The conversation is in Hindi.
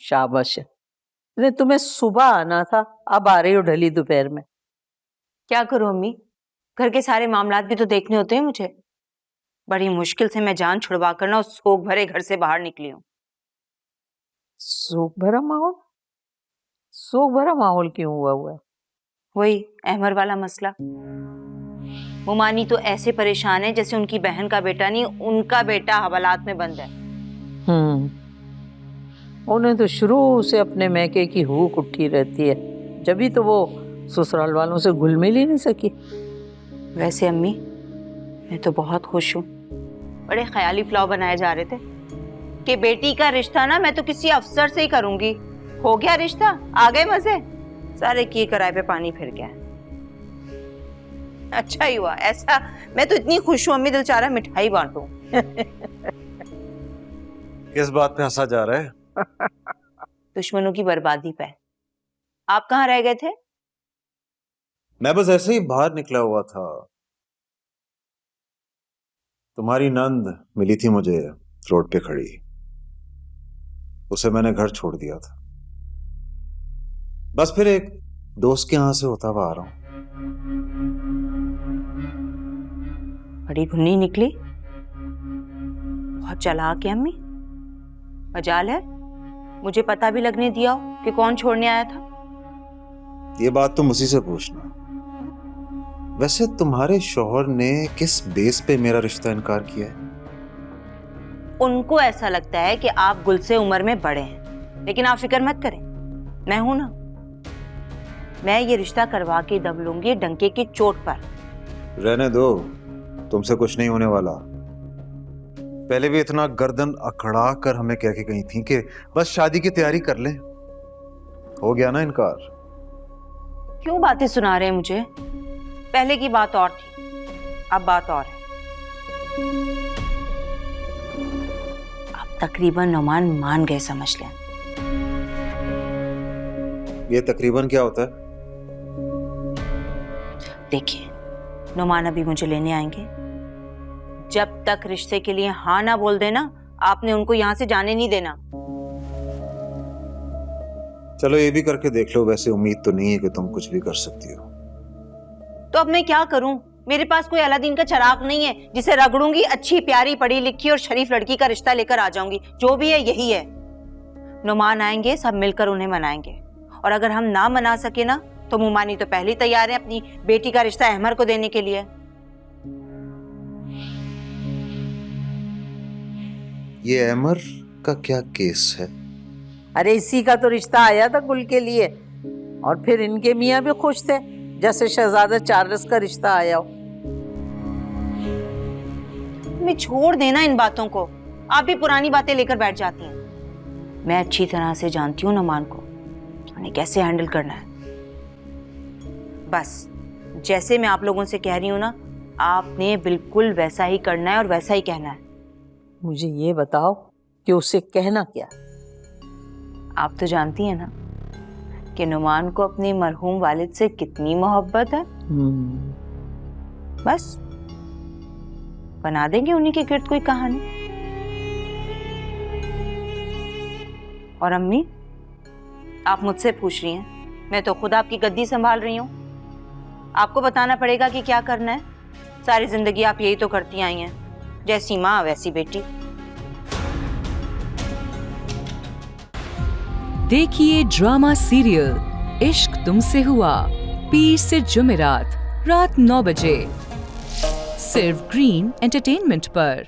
शाबाश है। अरे तुम्हें सुबह आना था, अब आ रही हो ढली दोपहर में। क्या करूं अम्मी, घर के सारे मामलात भी तो देखने होते हैं मुझे। बड़ी मुश्किल से मैं जान छुड़वा कर ना उस शोक भरे घर से बाहर निकली हूँ। शोक भरा माहौल? शोक भरा माहौल क्यों हुआ है? वही अहमर वाला मसला। मुमानी तो ऐसे परेशान है जैसे उनकी बहन का बेटा नहीं, उनका बेटा हवालात में बंद है। उन्हें तो शुरू से अपने मैके की हुक उठी रहती है, जभी तो वो ससुराल वालों से घुल मिल ही नहीं सकी। वैसे अम्मी, मैं तो बहुत खुश हूँ। बड़े ख्याली पुलाव बनाए जा रहे थे कि बेटी का रिश्ता ना मैं तो किसी अफसर से ही करूंगी। हो गया रिश्ता, आ गए मजे, सारे किए कराए पे पानी फिर गया। अच्छा ही हुआ ऐसा। मैं तो इतनी खुश हूँ अम्मी, दिल चाह रहा है मिठाई बांटूं। किस बात पे हंसा जा रहा है? दुश्मनों की बर्बादी पे। आप कहाँ रह गए थे? मैं बस ऐसे ही बाहर निकला हुआ था। तुम्हारी नंद मिली थी मुझे रोड पे खड़ी, उसे मैंने घर छोड़ दिया था। बस फिर एक दोस्त के यहां से होता हुआ आ रहा हूं। बड़ी भुन्नी निकली, बहुत चालाक है अम्मी। मजाल है मुझे पता भी लगने दिया हो कि कौन छोड़ने आया था। ये बात तुम उसी से पूछना। वैसे तुम्हारे शौहर ने किस बेस पे मेरा रिश्ता इनकार किया है? उनको ऐसा लगता है कि आप गुल से उम्र में बड़े हैं, लेकिन आप फिक्र मत करें, मैं हूं ना। मैं ये रिश्ता करवा के दब लूंगी डंके की चोट पर। रहने दो, तुमसे कुछ नहीं होने वाला। पहले भी इतना गर्दन अकड़ा कर हमें कह के गई थी कि बस शादी की तैयारी कर लें। हो गया ना इनकार। क्यों बातें सुना रहे हैं मुझे? पहले की बात और थी, अब बात और है। अब तकरीबन नुमान मान गए, समझ लें। ये तकरीबन क्या होता है? देखिए, नुमान अभी मुझे लेने आएंगे। जब तक रिश्ते के लिए हाँ ना बोल देना, आपने उनको यहां से जाने नहीं देना। चलो ये भी करके देख लो। वैसे उम्मीद तो नहीं है कि तुम कुछ भी कर सकती हो। तो अब मैं क्या करूं? मेरे पास कोई अलादीन का चिराग नहीं है जिसे रगड़ूंगी, अच्छी प्यारी पढ़ी लिखी और शरीफ लड़की का रिश्ता लेकर आ जाऊंगी। जो भी है यही है। नुमान आएंगे, सब मिलकर उन्हें मनाएंगे। और अगर हम ना मना सके ना, तो मुमानी तो पहले ही तैयार है अपनी बेटी का रिश्ता अहमर को देने के लिए। ये अहमर का क्या केस है? अरे इसी का तो रिश्ता आया था गुल के लिए, और फिर इनके मियाँ भी खुश थे, जैसे शहजादा चार्ल्स का रिश्ता आया हो। मैं छोड़ देना इन बातों को, आप भी पुरानी बातें लेकर बैठ जाती हैं। मैं अच्छी तरह से जानती हूँ नुमान को, उन्हें कैसे हैंडल करना है। बस जैसे मैं आप लोगों से कह रही हूँ ना, आपने बिल्कुल वैसा ही करना है और वैसा ही कहना है। मुझे ये बताओ कि उसे कहना क्या? आप तो जानती हैं ना कि नुमान को अपने मरहूम वालिद से कितनी मोहब्बत है। बस बना देंगे उन्हीं के गिर्द कोई कहानी। और अम्मी, आप मुझसे पूछ रही हैं, मैं तो खुद आपकी गद्दी संभाल रही हूँ। आपको बताना पड़ेगा कि क्या करना है। सारी जिंदगी आप यही तो करती आई हैं, जैसी माँ वैसी बेटी। देखिए ड्रामा सीरियल इश्क तुमसे हुआ, पीर से जुमेरात रात 9 बजे, सिर्फ ग्रीन एंटरटेनमेंट पर।